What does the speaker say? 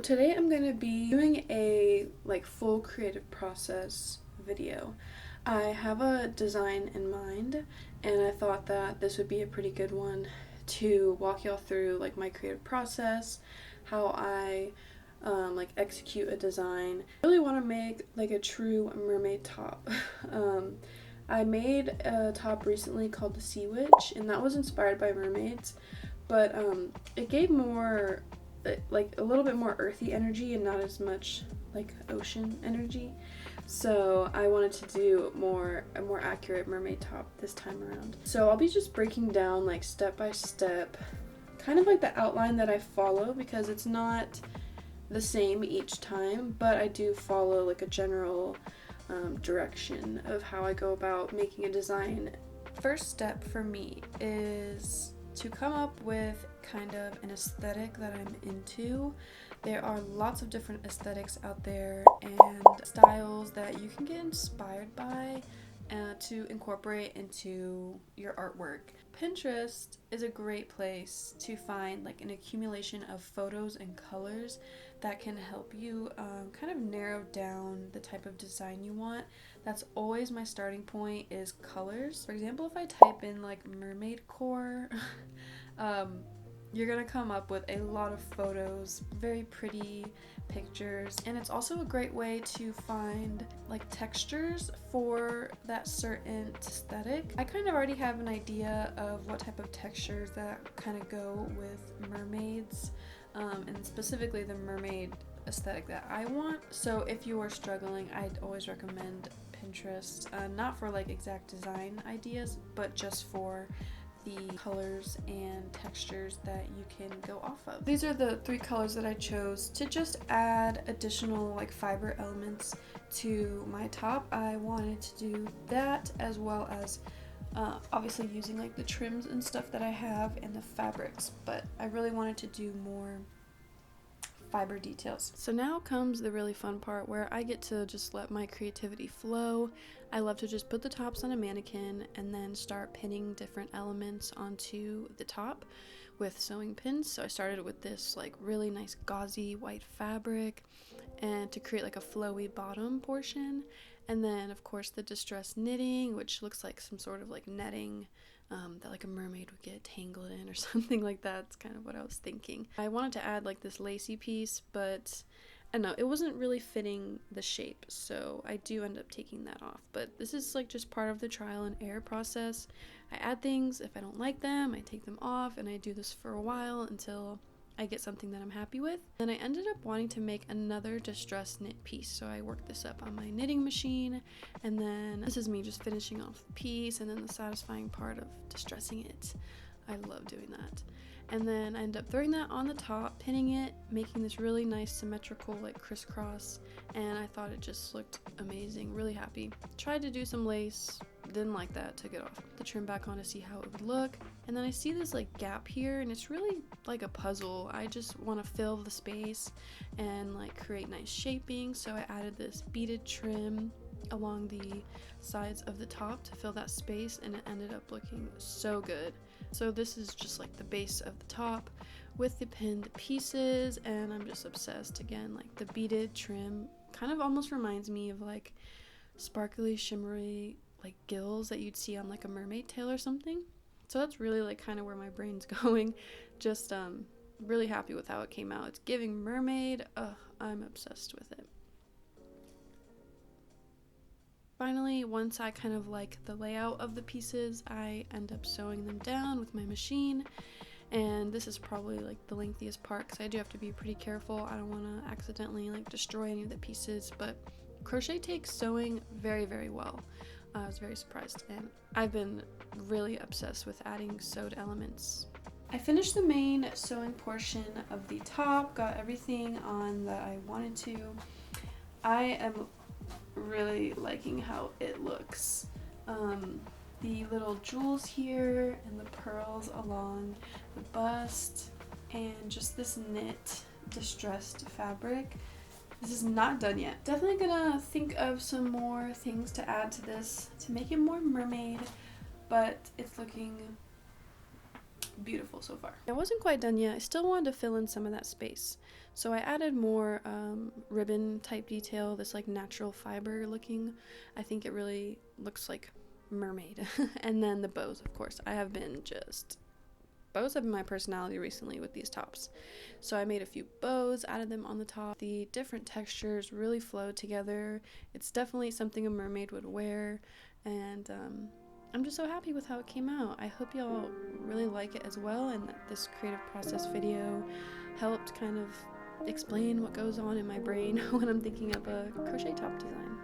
So today I'm going to be doing a full creative process video. I have a design in mind and I thought that this would be a pretty good one to walk y'all through my creative process, how I execute a design. I really want to make a true mermaid top. I made a top recently called the Sea Witch, and that was inspired by mermaids, but it gave more a little bit more earthy energy and not as much ocean energy. So I wanted to do a more accurate mermaid top this time around. So I'll be just breaking down step by step, kind of the outline that I follow, because it's not the same each time, but I do follow a general direction of how I go about making a design. First step for me is to come up with kind of an aesthetic that I'm into. There are lots of different aesthetics out there and styles that you can get inspired by to incorporate into your artwork. Pinterest is a great place to find an accumulation of photos and colors that can help you kind of narrow down the type of design you want. That's always my starting point, is colors. For example, if I type in mermaid core, you're gonna come up with a lot of photos, very pretty pictures, and it's also a great way to find textures for that certain aesthetic. I kind of already have an idea of what type of textures that kind of go with mermaids, and specifically the mermaid aesthetic that I want. So if you are struggling, I'd always recommend Pinterest, not for exact design ideas, but just for the colors and textures that you can go off of. These are the 3 colors that I chose to just add additional fiber elements to my top. I wanted to do that, as well as obviously using the trims and stuff that I have and the fabrics, but I really wanted to do more fiber details. So now comes the really fun part, where I get to just let my creativity flow. I love to just put the tops on a mannequin and then start pinning different elements onto the top with sewing pins. So I started with this really nice gauzy white fabric, and to create a flowy bottom portion, and then of course the distress knitting, which looks like some sort of netting that a mermaid would get tangled in or something like that. That's kind of what I was thinking. I wanted to add this lacy piece, but I don't know, it wasn't really fitting the shape, so I do end up taking that off. But this is just part of the trial and error process. I add things, if I don't like them, I take them off, and I do this for a while until I get something that I'm happy with. Then I ended up wanting to make another distress knit piece, so I worked this up on my knitting machine, and then this is me just finishing off the piece, and then the satisfying part of distressing it. I love doing that. And then I end up throwing that on the top, pinning it, making this really nice symmetrical crisscross, and I thought it just looked amazing. Really happy. Tried to do some lace, didn't like that, took it off. The trim back on to see how it would look, and then I see this gap here, and it's really a puzzle. I just want to fill the space and create nice shaping, so I added this beaded trim along the sides of the top to fill that space, and it ended up looking so good. So this is just the base of the top with the pinned pieces, and I'm just obsessed. Again, the beaded trim kind of almost reminds me of sparkly, shimmery gills that you'd see on a mermaid tail or something. So that's really kind of where my brain's going. Just really happy with how it came out. It's giving mermaid. I'm obsessed with it. Finally, once I kind of like the layout of the pieces, I end up sewing them down with my machine, and this is probably the lengthiest part, because I do have to be pretty careful. I don't want to accidentally destroy any of the pieces, but crochet takes sewing very, very well. I was very surprised, and I've been really obsessed with adding sewed elements. I finished the main sewing portion of the top, got everything on that I wanted to. I am really liking how it looks. The little jewels here and the pearls along the bust, and just this knit distressed fabric. This is not done yet. Definitely gonna think of some more things to add to this to make it more mermaid, but it's looking beautiful so far. I wasn't quite done yet. I still wanted to fill in some of that space. So I added more ribbon type detail, this like natural fiber looking. I think it really looks like mermaid. And then the bows, of course. Bows have been my personality recently with these tops. So I made a few bows, added them on the top. The different textures really flowed together. It's definitely something a mermaid would wear, and I'm just so happy with how it came out. I hope y'all really like it as well, and that this creative process video helped kind of explain what goes on in my brain when I'm thinking of a crochet top design.